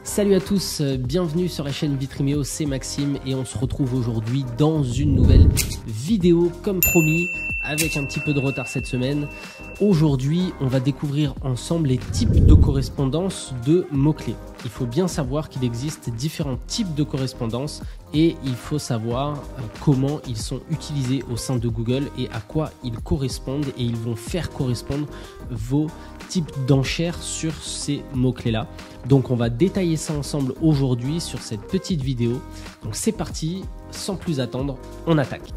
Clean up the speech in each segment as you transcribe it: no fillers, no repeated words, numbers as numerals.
Salut à tous, bienvenue sur la chaîne Vitremio, c'est Maxime et on se retrouve aujourd'hui dans une nouvelle vidéo comme promis avec un petit peu de retard cette semaine. Aujourd'hui, on va découvrir ensemble les types de correspondance de mots-clés. Il faut bien savoir qu'il existe différents types de correspondance et il faut savoir comment ils sont utilisés au sein de Google et à quoi ils correspondent et ils vont faire correspondre vos types d'enchères sur ces mots-clés-là. Donc on va détailler ça ensemble aujourd'hui sur cette petite vidéo. Donc c'est parti, sans plus attendre, on attaque.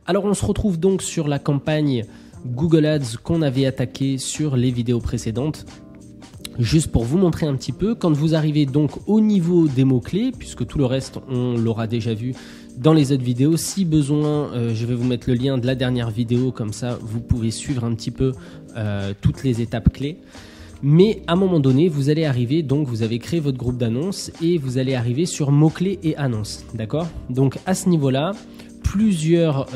Alors on se retrouve donc sur la campagne Google Ads qu'on avait attaquée sur les vidéos précédentes. Juste pour vous montrer un petit peu, quand vous arrivez donc au niveau des mots-clés, puisque tout le reste on l'aura déjà vu dans les autres vidéos, si besoin je vais vous mettre le lien de la dernière vidéo, comme ça vous pouvez suivre un petit peu toutes les étapes clés. Mais à un moment donné, vous allez arriver, donc vous avez créé votre groupe d'annonces et vous allez arriver sur mots-clés et annonces, d'accord? Donc à ce niveau-là, plusieurs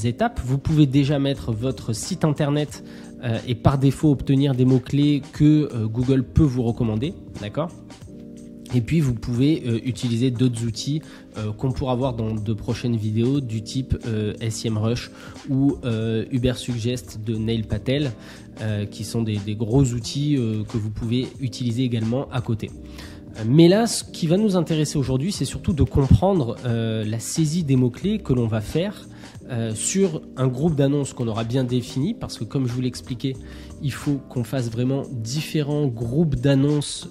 étapes. Vous pouvez déjà mettre votre site internet et par défaut obtenir des mots-clés que Google peut vous recommander, d'accord? Et puis vous pouvez utiliser d'autres outils qu'on pourra voir dans de prochaines vidéos du type SEMrush ou Ubersuggest de Neil Patel qui sont des gros outils que vous pouvez utiliser également à côté. Mais là, ce qui va nous intéresser aujourd'hui, c'est surtout de comprendre la saisie des mots-clés que l'on va faire sur un groupe d'annonces qu'on aura bien défini, parce que comme je vous l'expliquais, il faut qu'on fasse vraiment différents groupes d'annonces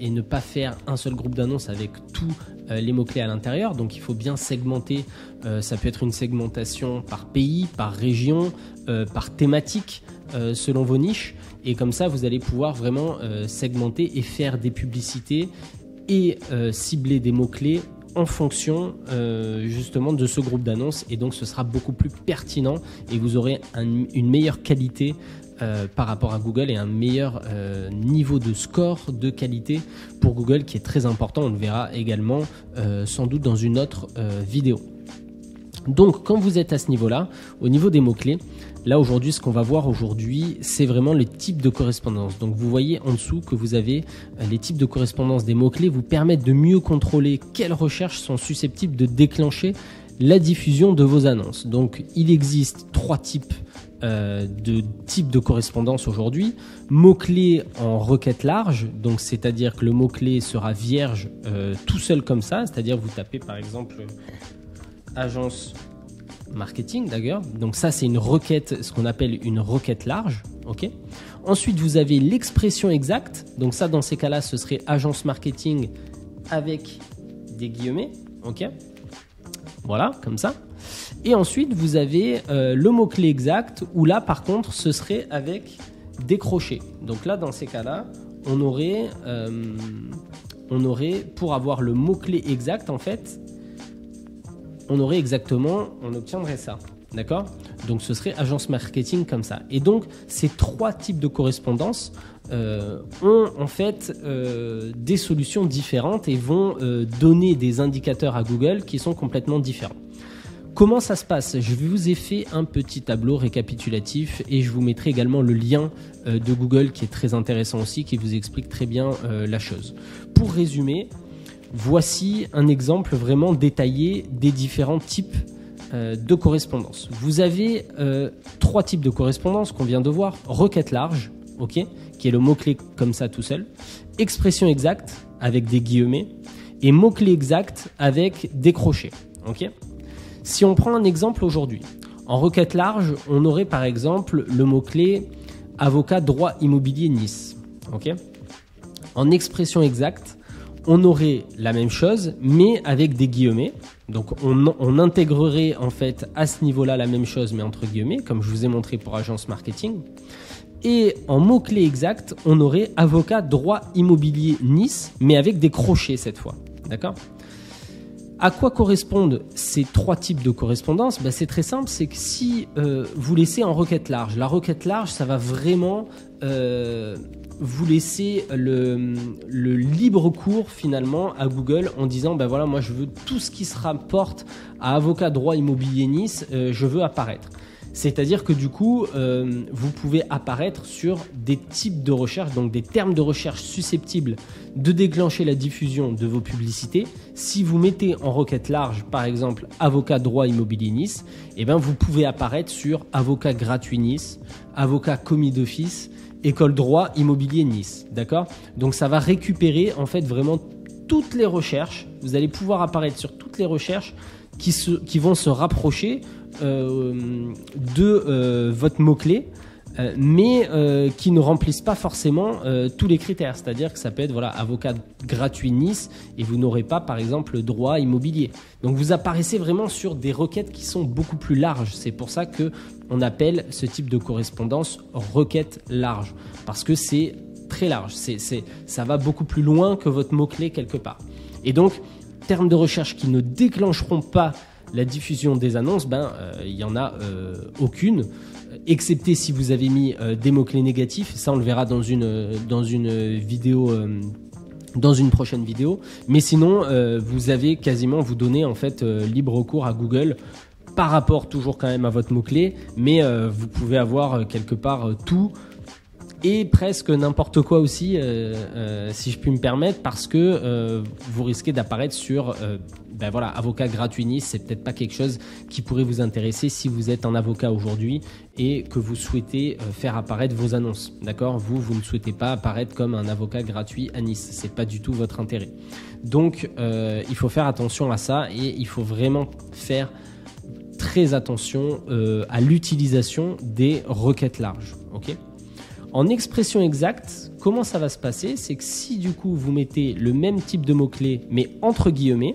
et ne pas faire un seul groupe d'annonces avec tous les mots-clés à l'intérieur. Donc il faut bien segmenter, ça peut être une segmentation par pays, par région, par thématique, selon vos niches. Et comme ça, vous allez pouvoir vraiment segmenter et faire des publicités et cibler des mots-clés en fonction justement de ce groupe d'annonces. Et donc, ce sera beaucoup plus pertinent et vous aurez une meilleure qualité par rapport à Google et un meilleur niveau de score de qualité pour Google qui est très important. On le verra également sans doute dans une autre vidéo. Donc, quand vous êtes à ce niveau-là, au niveau des mots-clés, là aujourd'hui, ce qu'on va voir aujourd'hui, c'est vraiment les types de correspondance. Donc, vous voyez en dessous que vous avez les types de correspondance des mots-clés vous permettent de mieux contrôler quelles recherches sont susceptibles de déclencher la diffusion de vos annonces. Donc, il existe trois types de correspondance aujourd'hui. Mots-clés en requête large, donc c'est-à-dire que le mot-clé sera vierge tout seul comme ça, c'est-à-dire vous tapez par exemple agence marketing d'ailleurs, donc ça c'est une requête, ce qu'on appelle une requête large, ok. Ensuite vous avez l'expression exacte, donc ça dans ces cas-là ce serait agence marketing avec des guillemets, ok. Voilà, comme ça. Et ensuite vous avez le mot-clé exact, où là par contre ce serait avec des crochets. Donc là dans ces cas-là, on aurait pour avoir le mot-clé exact en fait, on obtiendrait ça, d'accord? Donc ce serait agence marketing comme ça. Et donc ces trois types de correspondance ont en fait des solutions différentes et vont donner des indicateurs à Google qui sont complètement différents. Comment ça se passe? Je vous ai fait un petit tableau récapitulatif et je vous mettrai également le lien de Google qui est très intéressant aussi, qui vous explique très bien la chose. Pour résumer, voici un exemple vraiment détaillé des différents types de correspondance. Vous avez trois types de correspondance qu'on vient de voir. Requête large, ok, qui est le mot-clé comme ça tout seul. Expression exacte avec des guillemets. Et mot-clé exact avec des crochets, ok. Si on prend un exemple aujourd'hui, en requête large, on aurait par exemple le mot-clé avocat droit immobilier Nice, ok. En expression exacte, on aurait la même chose, mais avec des guillemets. Donc, on intégrerait en fait à ce niveau-là la même chose, mais entre guillemets, comme je vous ai montré pour agence marketing. Et en mot-clé exact, on aurait avocat droit immobilier Nice, mais avec des crochets cette fois. D'accord ? À quoi correspondent ces trois types de correspondance? C'est très simple, c'est que si vous laissez en requête large, la requête large, ça va vraiment vous laissez le libre cours finalement à Google en disant ben voilà, moi je veux tout ce qui se rapporte à avocat droit immobilier Nice, je veux apparaître. C'est-à-dire que du coup, vous pouvez apparaître sur des types de recherche, donc des termes de recherche susceptibles de déclencher la diffusion de vos publicités. Si vous mettez en requête large, par exemple, avocat droit immobilier Nice, eh ben vous pouvez apparaître sur avocat gratuit Nice, avocat commis d'office, école droit immobilier Nice. D'accord ? Donc ça va récupérer en fait vraiment toutes les recherches. Vous allez pouvoir apparaître sur toutes les recherches qui vont se rapprocher de votre mot-clé, mais qui ne remplissent pas forcément tous les critères. C'est-à-dire que ça peut être voilà, avocat gratuit Nice et vous n'aurez pas par exemple le droit immobilier. Donc vous apparaissez vraiment sur des requêtes qui sont beaucoup plus larges. C'est pour ça qu'on appelle ce type de correspondance requête large, parce que c'est très large. Ça va beaucoup plus loin que votre mot-clé quelque part. Et donc, termes de recherche qui ne déclencheront pas la diffusion des annonces, il n'y en a aucune, excepté si vous avez mis des mots-clés négatifs. Ça, on le verra dans une vidéo, dans une prochaine vidéo. Mais sinon, vous avez quasiment, vous donnez en fait libre recours à Google par rapport toujours quand même à votre mot-clé, mais vous pouvez avoir quelque part tout et presque n'importe quoi aussi, si je puis me permettre, parce que vous risquez d'apparaître sur voilà, avocat gratuit Nice. C'est peut-être pas quelque chose qui pourrait vous intéresser si vous êtes un avocat aujourd'hui et que vous souhaitez faire apparaître vos annonces. D'accord ? Vous ne souhaitez pas apparaître comme un avocat gratuit à Nice. C'est pas du tout votre intérêt. Donc, il faut faire attention à ça et il faut vraiment faire très attention à l'utilisation des requêtes larges. Ok ? En expression exacte, comment ça va se passer? C'est que si du coup vous mettez le même type de mots-clés mais entre guillemets,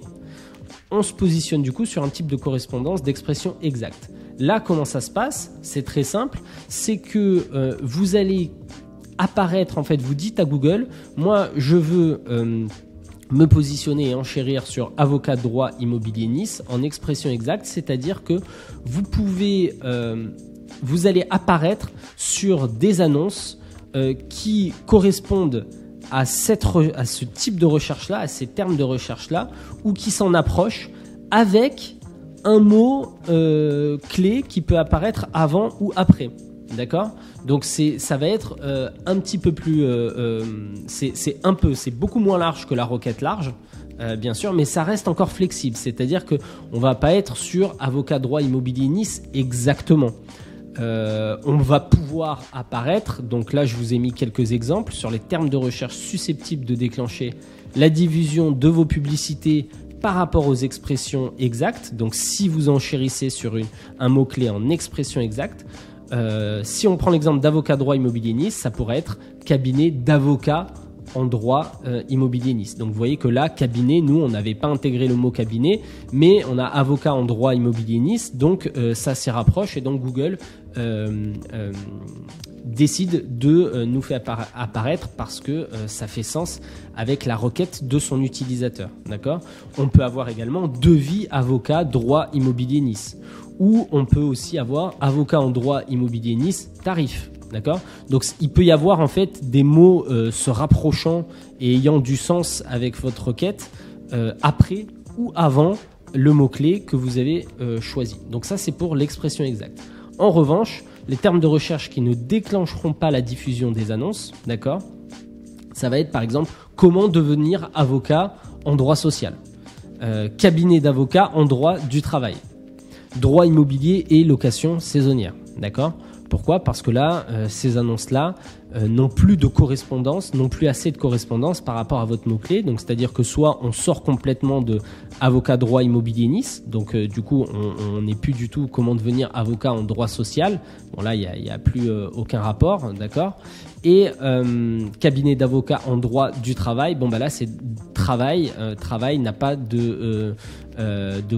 on se positionne du coup sur un type de correspondance d'expression exacte. Là, comment ça se passe? C'est très simple, c'est que vous allez apparaître, en fait, vous dites à Google, moi je veux me positionner et enchérir sur avocat droit immobilier Nice en expression exacte, c'est-à-dire que vous pouvez... vous allez apparaître sur des annonces qui correspondent à ce type de recherche-là, à ces termes de recherche-là, ou qui s'en approchent avec un mot clé qui peut apparaître avant ou après. D'accord ? Donc ça va être un petit peu plus... c'est beaucoup moins large que la requête large. Bien sûr, mais ça reste encore flexible. C'est-à-dire qu'on ne va pas être sur avocat droit immobilier Nice exactement. On va pouvoir apparaître, donc là je vous ai mis quelques exemples sur les termes de recherche susceptibles de déclencher la diffusion de vos publicités par rapport aux expressions exactes. Donc si vous enchérissez sur un mot-clé en expression exacte, si on prend l'exemple d'avocat droit immobilier Nice, ça pourrait être cabinet d'avocat en droit immobilier Nice. Donc vous voyez que là, cabinet, nous, on n'avait pas intégré le mot cabinet, mais on a avocat en droit immobilier Nice, donc ça s'y rapproche et donc Google décide de nous faire apparaître parce que ça fait sens avec la requête de son utilisateur. D'accord ? On peut avoir également devis avocat droit immobilier Nice, ou on peut aussi avoir avocat en droit immobilier Nice tarif. D'accord ? Donc il peut y avoir en fait des mots se rapprochant et ayant du sens avec votre requête après ou avant le mot-clé que vous avez choisi. Donc ça, c'est pour l'expression exacte. En revanche, les termes de recherche qui ne déclencheront pas la diffusion des annonces, d'accord ? Ça va être par exemple comment devenir avocat en droit social, cabinet d'avocat en droit du travail, droit immobilier et location saisonnière, d'accord ? Pourquoi ? Parce que là, ces annonces-là n'ont plus de correspondance, n'ont plus assez de correspondance par rapport à votre mot-clé. Donc, c'est-à-dire que soit on sort complètement de avocat droit immobilier Nice, donc du coup, on n'est plus du tout comment devenir avocat en droit social. Bon, là, il n'y a plus aucun rapport, d'accord ? Et cabinet d'avocat en droit du travail, bon, bah là, c'est travail. Travail n'a pas de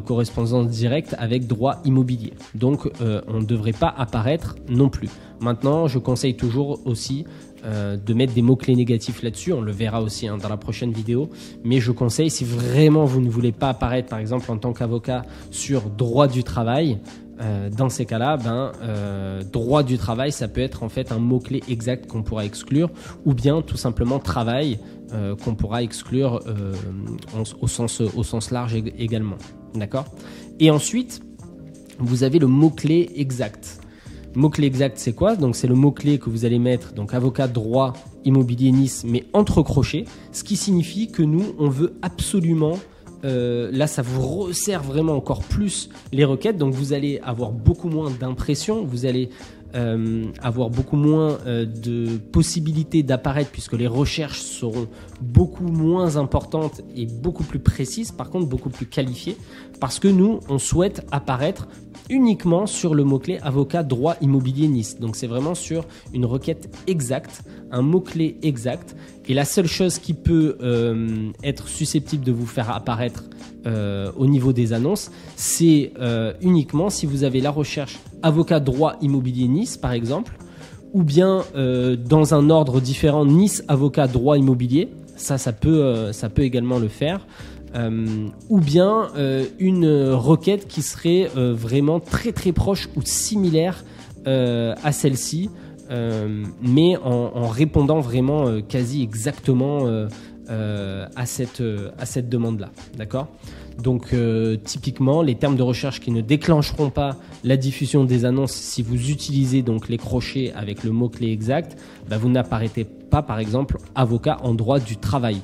correspondance directe avec droit immobilier. Donc, on ne devrait pas apparaître non plus. Maintenant, je conseille toujours aussi de mettre des mots-clés négatifs là-dessus. On le verra aussi dans la prochaine vidéo. Mais je conseille, si vraiment vous ne voulez pas apparaître, par exemple, en tant qu'avocat sur droit du travail, dans ces cas-là, droit du travail, ça peut être en fait un mot-clé exact qu'on pourra exclure, ou bien tout simplement travail qu'on pourra exclure au sens large également. D'accord ? Et ensuite, vous avez le mot-clé exact. Mot-clé exact, c'est quoi ? Donc, c'est le mot-clé que vous allez mettre, donc avocat, droit, immobilier, Nice, mais entre crochets, ce qui signifie que nous, on veut absolument, là, ça vous resserre vraiment encore plus les requêtes, donc vous allez avoir beaucoup moins d'impressions, vous allez avoir beaucoup moins de possibilités d'apparaître puisque les recherches seront beaucoup moins importantes et beaucoup plus précises, par contre beaucoup plus qualifiées, parce que nous, on souhaite apparaître uniquement sur le mot-clé avocat, droit, immobilier, Nice. Donc c'est vraiment sur une requête exacte, un mot-clé exact. Et la seule chose qui peut être susceptible de vous faire apparaître au niveau des annonces, c'est uniquement si vous avez la recherche avocat, droit, immobilier, Nice par exemple, ou bien dans un ordre différent, Nice, avocat, droit, immobilier. Ça peut également le faire. Ou bien une requête qui serait vraiment très très proche ou similaire à celle-ci, mais en répondant vraiment quasi exactement à cette demande-là. D'accord ? Donc typiquement, les termes de recherche qui ne déclencheront pas la diffusion des annonces si vous utilisez donc les crochets avec le mot-clé exact, vous n'apparaîtrez pas par exemple avocat en droit du travail.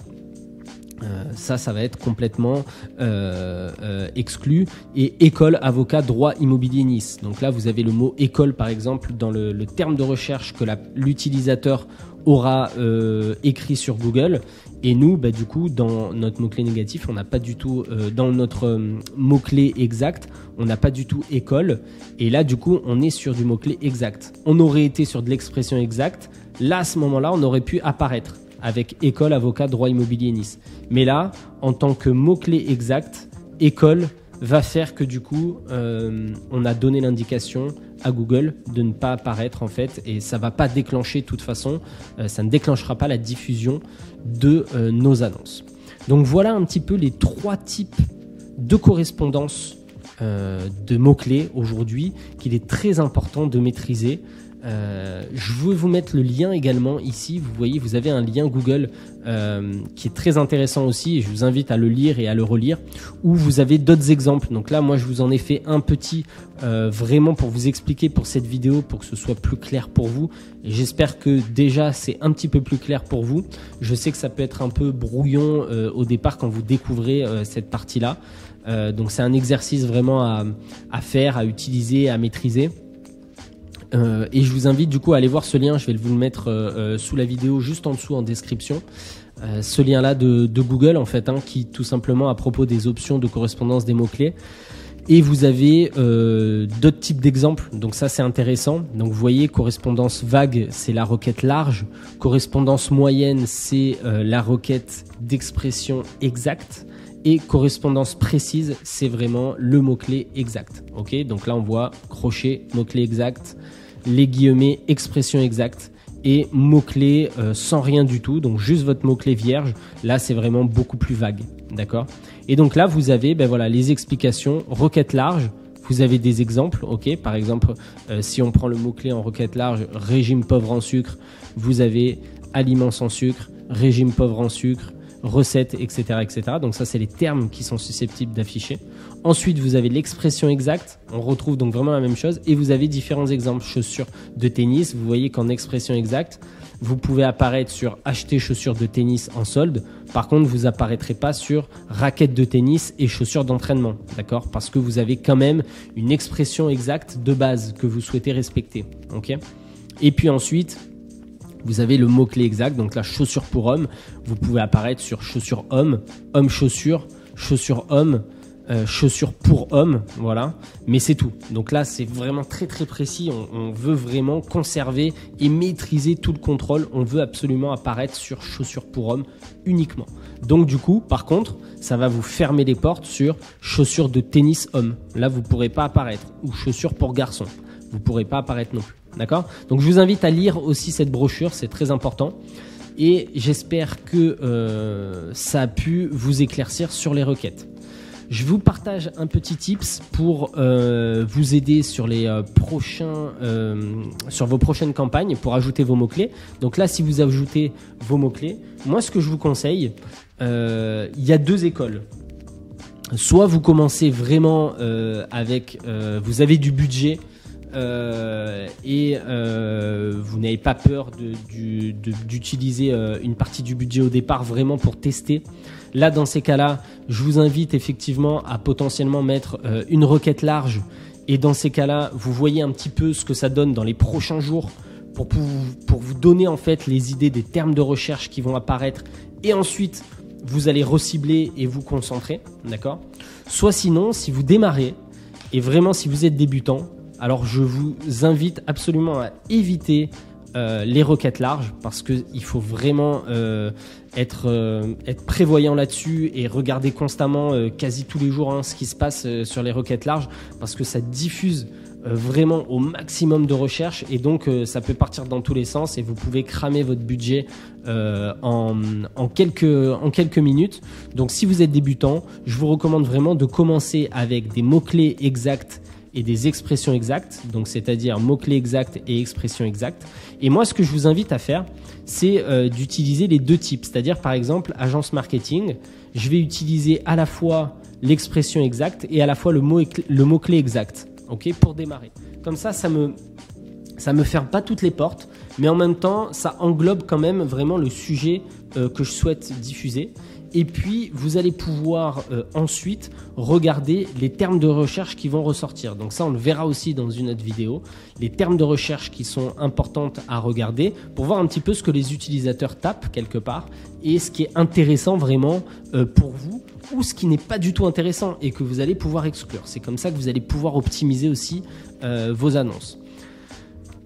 Ça va être complètement exclu. Et école, avocat, droit, immobilier, Nice. Donc là, vous avez le mot école, par exemple, dans le terme de recherche que l'utilisateur aura écrit sur Google. Et nous, du coup, dans notre mot-clé négatif, on n'a pas du tout, dans notre mot-clé exact, on n'a pas du tout école. Et là, du coup, on est sur du mot-clé exact. On aurait été sur de l'expression exacte. Là, à ce moment-là, on aurait pu apparaître avec école, avocat, droit, immobilier, Nice. Mais là, en tant que mot-clé exact, école va faire que du coup, on a donné l'indication à Google de ne pas apparaître en fait, et ça va pas déclencher de toute façon, ça ne déclenchera pas la diffusion de nos annonces. Donc voilà un petit peu les 3 types de correspondance de mots-clés aujourd'hui qu'il est très important de maîtriser. Je veux vous mettre le lien également ici. Vous voyez, vous avez un lien Google qui est très intéressant aussi, et je vous invite à le lire et à le relire, où vous avez d'autres exemples. Donc là, moi, je vous en ai fait un petit vraiment pour vous expliquer pour cette vidéo, pour que ce soit plus clair pour vous. Et j'espère que déjà, c'est un petit peu plus clair pour vous. Je sais que ça peut être un peu brouillon au départ quand vous découvrez cette partie-là. Donc c'est un exercice vraiment à faire, à utiliser, à maîtriser. Et je vous invite du coup à aller voir ce lien, je vais vous le mettre sous la vidéo juste en dessous en description. Ce lien là de Google en fait, qui tout simplement à propos des options de correspondance des mots-clés. Et vous avez d'autres types d'exemples, donc ça c'est intéressant. Donc vous voyez, correspondance vague, c'est la requête large. Correspondance moyenne, c'est la requête d'expression exacte. Et correspondance précise, c'est vraiment le mot-clé exact. Ok, donc là on voit crochet, mot-clé exact, les guillemets, expression exacte, et mot-clé sans rien du tout, donc juste votre mot-clé vierge. Là c'est vraiment beaucoup plus vague. D'accord. Et donc là vous avez voilà, les explications, requête large. Vous avez des exemples, ok. Par exemple, si on prend le mot-clé en requête large, régime pauvre en sucre, vous avez aliments sans sucre, régime pauvre en sucre, recettes, etc., etc. Donc ça, c'est les termes qui sont susceptibles d'afficher. Ensuite, vous avez l'expression exacte. On retrouve donc vraiment la même chose. Et vous avez différents exemples. Chaussures de tennis. Vous voyez qu'en expression exacte, vous pouvez apparaître sur acheter chaussures de tennis en solde. Par contre, vous apparaîtrez pas sur raquettes de tennis et chaussures d'entraînement. D'accord ? Parce que vous avez quand même une expression exacte de base que vous souhaitez respecter. Ok ? Et puis ensuite, vous avez le mot-clé exact, donc la chaussure pour homme. Vous pouvez apparaître sur chaussure homme, homme chaussure, chaussure homme, chaussure pour homme, voilà. Mais c'est tout. Donc là, c'est vraiment très très précis. On veut vraiment conserver et maîtriser tout le contrôle. On veut absolument apparaître sur chaussure pour homme uniquement. Donc du coup, par contre, ça va vous fermer les portes sur chaussures de tennis homme. Là, vous ne pourrez pas apparaître. Ou chaussures pour garçon. Vous ne pourrez pas apparaître non plus. D'accord ? Donc je vous invite à lire aussi cette brochure, c'est très important. Et j'espère que ça a pu vous éclaircir sur les requêtes. Je vous partage un petit tips pour vous aider sur les sur vos prochaines campagnes pour ajouter vos mots-clés. Donc là, si vous ajoutez vos mots-clés, moi ce que je vous conseille, il y a deux écoles. Soit vous commencez vraiment avec, vous avez du budget et vous n'avez pas peur d'utiliser une partie du budget au départ vraiment pour tester. Là, dans ces cas-là, je vous invite effectivement à potentiellement mettre une requête large. Et dans ces cas-là, vous voyez un petit peu ce que ça donne dans les prochains jours pour vous donner en fait les idées des termes de recherche qui vont apparaître. Et ensuite, vous allez recibler et vous concentrer, d'accord? Soit sinon, si vous démarrez et vraiment si vous êtes débutant, alors je vous invite absolument à éviter les requêtes larges parce qu'il faut vraiment être prévoyant là-dessus et regarder constamment, quasi tous les jours, ce qui se passe sur les requêtes larges parce que ça diffuse vraiment au maximum de recherche et donc ça peut partir dans tous les sens et vous pouvez cramer votre budget en quelques minutes. Donc si vous êtes débutant, je vous recommande vraiment de commencer avec des mots-clés exacts et des expressions exactes, donc c'est-à-dire mots-clés exacts et expressions exactes. Et moi, ce que je vous invite à faire, c'est d'utiliser les deux types. C'est-à-dire, par exemple, agence marketing, je vais utiliser à la fois l'expression exacte et à la fois le mot-clé exact, ok, pour démarrer. Comme ça me ferme pas toutes les portes, mais en même temps, ça englobe quand même vraiment le sujet que je souhaite diffuser. Et puis, vous allez pouvoir ensuite regarder les termes de recherche qui vont ressortir. Donc ça, on le verra aussi dans une autre vidéo. Les termes de recherche qui sont importantes à regarder pour voir un petit peu ce que les utilisateurs tapent quelque part et ce qui est intéressant vraiment pour vous ou ce qui n'est pas du tout intéressant et que vous allez pouvoir exclure. C'est comme ça que vous allez pouvoir optimiser aussi vos annonces.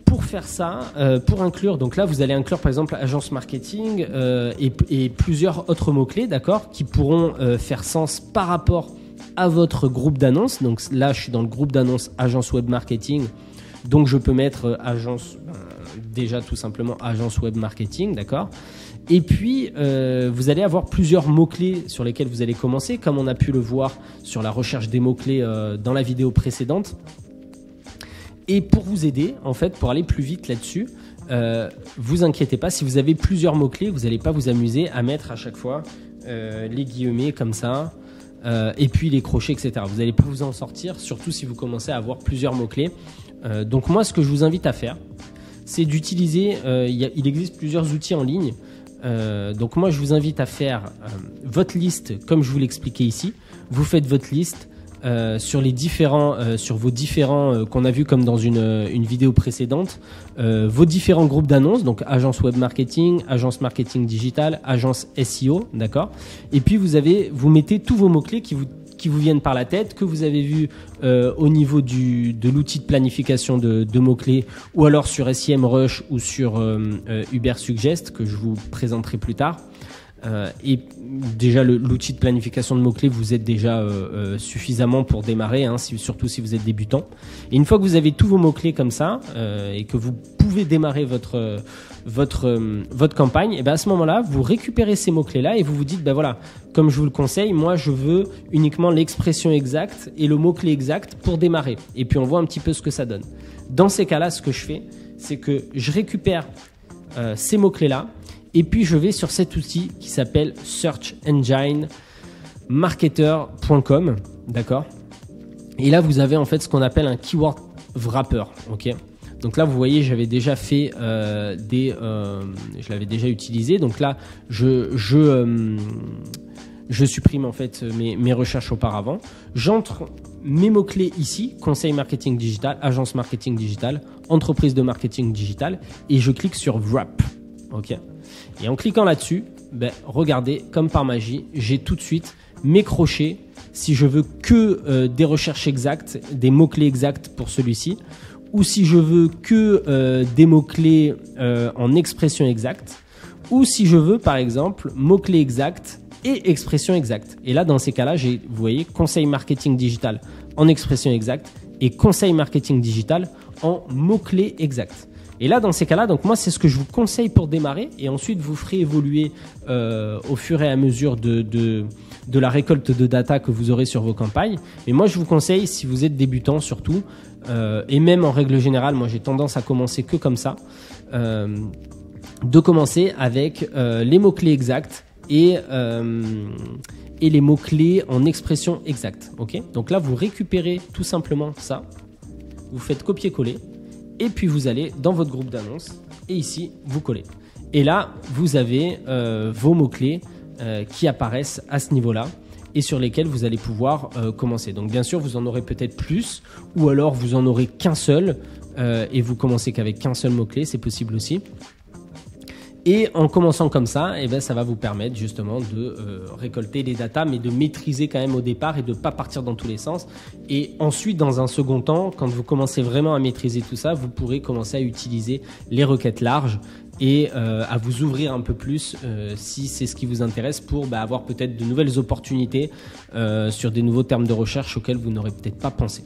Pour faire ça, pour inclure, donc là vous allez inclure par exemple agence marketing et plusieurs autres mots-clés, d'accord, qui pourront faire sens par rapport à votre groupe d'annonces. Donc là je suis dans le groupe d'annonces agence web marketing, donc je peux mettre agence, déjà tout simplement agence web marketing, d'accord. Et puis vous allez avoir plusieurs mots-clés sur lesquels vous allez commencer, comme on a pu le voir sur la recherche des mots-clés dans la vidéo précédente. Et pour vous aider, en fait, pour aller plus vite là-dessus, vous inquiétez pas, si vous avez plusieurs mots-clés, vous n'allez pas vous amuser à mettre à chaque fois les guillemets comme ça, et puis les crochets, etc. Vous n'allez pas vous en sortir, surtout si vous commencez à avoir plusieurs mots-clés. Donc moi, ce que je vous invite à faire, c'est d'utiliser, il existe plusieurs outils en ligne. Donc moi, je vous invite à faire votre liste, comme je vous l'expliquais ici. Vous faites votre liste. Sur vos différents qu'on a vu comme dans une vidéo précédente, vos différents groupes d'annonces, donc agence web marketing, agence marketing digital, agence SEO, d'accord. Et puis vous mettez tous vos mots-clés qui vous viennent par la tête, que vous avez vu au niveau de l'outil de planification de mots-clés, ou alors sur SEMrush ou sur Ubersuggest, que je vous présenterai plus tard. Et déjà l'outil de planification de mots-clés vous aide déjà suffisamment pour démarrer, surtout si vous êtes débutant. Et une fois que vous avez tous vos mots-clés comme ça et que vous pouvez démarrer votre campagne, et ben à ce moment-là, vous récupérez ces mots-clés-là et vous vous dites, ben voilà, comme je vous le conseille, moi je veux uniquement l'expression exacte et le mot-clé exact pour démarrer. Et puis on voit un petit peu ce que ça donne. Dans ces cas-là, ce que je fais, c'est que je récupère ces mots-clés-là. Et puis, je vais sur cet outil qui s'appelle searchenginemarketer.com, d'accord. Et là, vous avez en fait ce qu'on appelle un keyword wrapper, ok. Donc là, vous voyez, j'avais déjà fait je l'avais déjà utilisé. Donc là, je supprime en fait mes recherches auparavant. J'entre mes mots-clés ici, conseil marketing digital, agence marketing digital, entreprise de marketing digital, et je clique sur wrap, ok. Et en cliquant là-dessus, regardez, comme par magie, j'ai tout de suite mes crochets. Si je veux que des recherches exactes, des mots-clés exacts pour celui-ci, ou si je veux que des mots-clés en expression exacte, ou si je veux par exemple mots-clés exacts et expression exacte. Et là, dans ces cas-là, j'ai, vous voyez, conseil marketing digital en expression exacte et conseil marketing digital en mots-clés exacts. Et là, dans ces cas-là, donc moi, c'est ce que je vous conseille pour démarrer. Et ensuite, vous ferez évoluer au fur et à mesure de la récolte de data que vous aurez sur vos campagnes. Mais moi, je vous conseille, si vous êtes débutant surtout, et même en règle générale, moi, j'ai tendance à commencer que comme ça, de commencer avec les mots-clés exacts et les mots-clés en expression exacte. Okay, donc là, vous récupérez tout simplement ça. Vous faites copier-coller. Et puis vous allez dans votre groupe d'annonces et ici vous collez. Et là vous avez vos mots-clés qui apparaissent à ce niveau-là et sur lesquels vous allez pouvoir commencer. Donc bien sûr vous en aurez peut-être plus ou alors vous en aurez qu'un seul et vous commencez qu'avec qu'un seul mot-clé, c'est possible aussi. Et en commençant comme ça, eh ben, ça va vous permettre justement de récolter des datas, mais de maîtriser quand même au départ et de ne pas partir dans tous les sens. Et ensuite, dans un second temps, quand vous commencez vraiment à maîtriser tout ça, vous pourrez commencer à utiliser les requêtes larges et à vous ouvrir un peu plus si c'est ce qui vous intéresse pour avoir peut-être de nouvelles opportunités sur des nouveaux termes de recherche auxquels vous n'aurez peut-être pas pensé.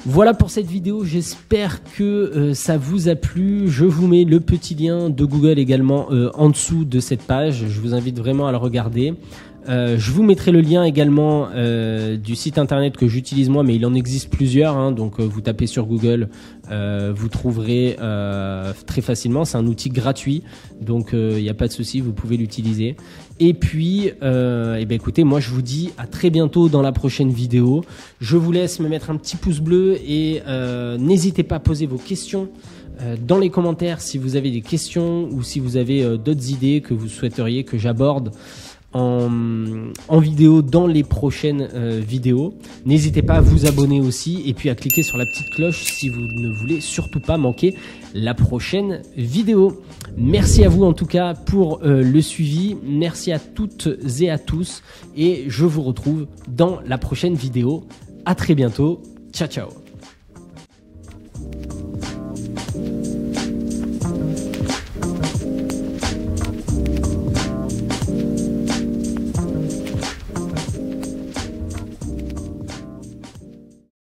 Voilà pour cette vidéo, j'espère que ça vous a plu. Je vous mets le petit lien de Google également en dessous de cette page. Je vous invite vraiment à le regarder. Je vous mettrai le lien également du site internet que j'utilise moi, mais il en existe plusieurs, hein, donc vous tapez sur Google, vous trouverez très facilement. C'est un outil gratuit, donc il n'y a pas de souci, vous pouvez l'utiliser. Et puis, eh ben, écoutez, moi je vous dis à très bientôt dans la prochaine vidéo. Je vous laisse me mettre un petit pouce bleu et n'hésitez pas à poser vos questions dans les commentaires si vous avez des questions ou si vous avez d'autres idées que vous souhaiteriez que j'aborde en vidéo dans les prochaines vidéos. N'hésitez pas à vous abonner aussi et puis à cliquer sur la petite cloche si vous ne voulez surtout pas manquer la prochaine vidéo. Merci à vous en tout cas pour le suivi. Merci à toutes et à tous et je vous retrouve dans la prochaine vidéo. À très bientôt. Ciao ciao.